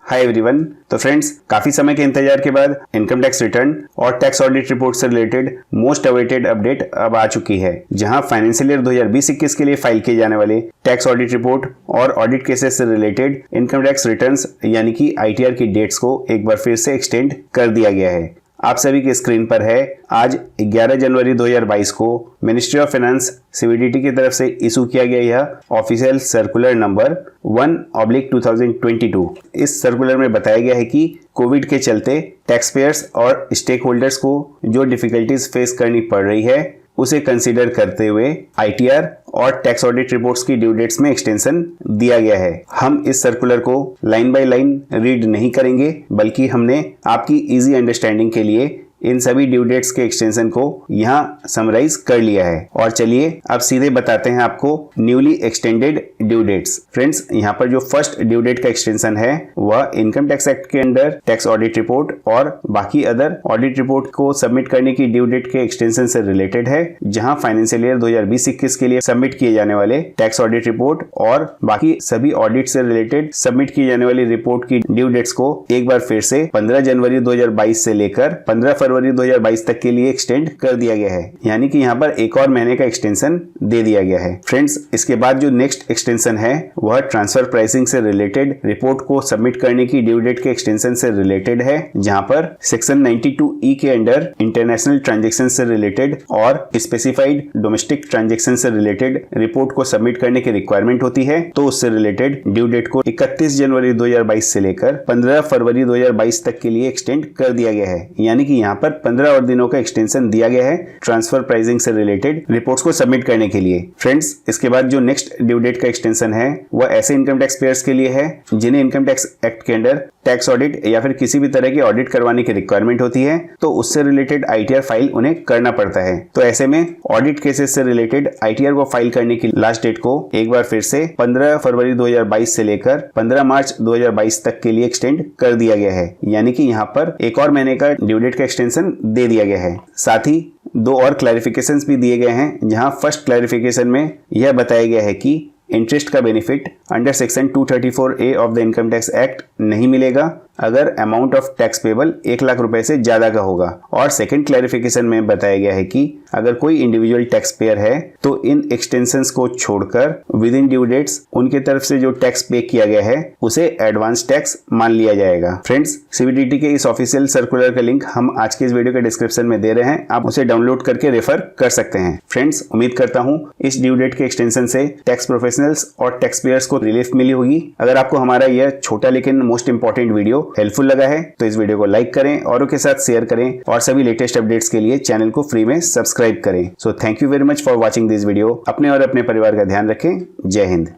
Hi everyone. तो friends, काफी समय के इंतजार के बाद इनकम टैक्स रिटर्न और टैक्स ऑडिट रिपोर्ट से रिलेटेड मोस्ट अवेटेड अपडेट अब आ चुकी है, जहां फाइनेंशियल ईयर 2020-21 के लिए फाइल किए जाने वाले टैक्स ऑडिट रिपोर्ट और ऑडिट केसेस से रिलेटेड इनकम टैक्स रिटर्न्स यानी कि आईटीआर की डेट्स को एक बार फिर से एक्सटेंड कर दिया गया है। आप सभी की स्क्रीन पर है आज 11 जनवरी 2022 को मिनिस्ट्री ऑफ फाइनेंस सीबीडीटी की तरफ से इशू किया गया यह ऑफिशियल सर्कुलर नंबर 1/2022। इस सर्कुलर में बताया गया है कि कोविड के चलते टैक्स पेयर्स और स्टेक होल्डर्स को जो डिफिकल्टीज फेस करनी पड़ रही है उसे कंसीडर करते हुए आईटीआर और टैक्स ऑडिट रिपोर्ट्स की ड्यू डेट्स में एक्सटेंशन दिया गया है। हम इस सर्कुलर को लाइन बाय लाइन रीड नहीं करेंगे, बल्कि हमने आपकी इजी अंडरस्टैंडिंग के लिए इन सभी ड्यू डेट्स के एक्सटेंशन को यहाँ समराइज कर लिया है। और चलिए अब सीधे बताते हैं आपको newly extended due dates. Friends, यहाँ पर जो फर्स्ट ड्यू डेट का एक्सटेंशन है वह इनकम टैक्स एक्ट के अंडर टैक्स ऑडिट रिपोर्ट और बाकी अदर ऑडिट रिपोर्ट को सबमिट करने की ड्यू डेट के एक्सटेंशन से रिलेटेड है, जहाँ फाइनेंशियल ईयर 2020-21 के लिए सबमिट किए जाने वाले टैक्स ऑडिट रिपोर्ट और बाकी सभी ऑडिट से रिलेटेड सबमिट की जाने वाली रिपोर्ट की ड्यू डेट्स को एक बार फिर से 15 जनवरी 2022 से लेकर 15 फरवरी 2022 तक के लिए एक्सटेंड कर दिया गया है, यानी कि यहाँ पर एक और महीने का एक्सटेंशन दे दिया गया है। फ्रेंड्स, इसके बाद जो नेक्स्ट एक्सटेंशन है वह ट्रांसफर प्राइसिंग से रिलेटेड रिपोर्ट को सबमिट करने की ड्यू डेट के एक्सटेंशन से रिलेटेड है, जहाँ पर सेक्शन 92E के अंडर इंटरनेशनल ट्रांजेक्शन से रिलेटेड और स्पेसिफाइड डोमेस्टिक ट्रांजेक्शन से रिलेटेड रिपोर्ट को सबमिट करने की रिक्वायरमेंट होती है। तो उससे रिलेटेड ड्यू डेट को 31 जनवरी 2022 से लेकर 15 फरवरी 2022 तक के लिए एक्सटेंड कर दिया गया है, यानी कि यहाँ पर 15 और दिनों का एक्सटेंशन दिया गया है ट्रांसफर प्राइसिंग से रिलेटेड रिपोर्ट्स को सबमिट करने के लिए। फ्रेंड्स, इसके बाद जो नेक्स्ट ड्यू डेट का एक्सटेंशन है वह ऐसे इनकम टैक्स पेयर्स के लिए है जिन्हें इनकम टैक्स एक्ट के अंडर टैक्स ऑडिट या फिर किसी भी तरह की ऑडिट करवाने की रिक्वायरमेंट होती है, तो उससे रिलेटेड आईटीआर फाइल उन्हें करना पड़ता है। तो ऐसे में ऑडिट केसेस से रिलेटेड आईटीआर को फाइल करने की लास्ट डेट को एक बार फिर से 15 फरवरी 2022 से लेकर 15 मार्च 2022 तक के लिए एक्सटेंड कर दिया गया है, यानी कि यहाँ पर एक और महीने का ड्यू डेट का एक्सटेंशन दे दिया गया है। साथ ही दो और क्लैरिफिकेशंस भी दिए गए हैं, जहां फर्स्ट क्लैरिफिकेशन में यह बताया गया है कि इंटरेस्ट का benefit under section 234A of the income tax act नहीं मिलेगा अगर amount of tax payable 1 lakh रुपए से ज्यादा का होगा। और सेकंड क्लैरिफिकेशन में बताया गया है कि अगर कोई इंडिविजुअल टैक्स पेयर है तो इन एक्सटेंशंस को छोड़कर विद इन ड्यू डेट्स उनके तरफ से जो टैक्स पे किया गया है उसे एडवांस टैक्स मान लिया जाएगा। फ्रेंड्स, सीबीडीटी के इस ऑफिशियल सर्कुलर का लिंक हम आज के इस वीडियो के डिस्क्रिप्शन में दे रहे हैं, आप उसे डाउनलोड करके रेफर कर सकते हैं। फ्रेंड्स, उम्मीद करता हूँ इस ड्यू डेट के एक्सटेंशन से टैक्स प्रोफेशनल्स और टैक्स पेयर्स को रिलीफ मिली होगी। अगर आपको हमारा यह छोटा लेकिन मोस्ट इंपॉर्टेंट वीडियो हेल्पफुल लगा है तो इस वीडियो को लाइक करें, औरों के साथ शेयर करें और सभी लेटेस्ट अपडेट्स के लिए चैनल को फ्री में सब्सक्राइब करें। So thank you very much for watching this video. अपने और अपने परिवार का ध्यान रखें। जय हिंद।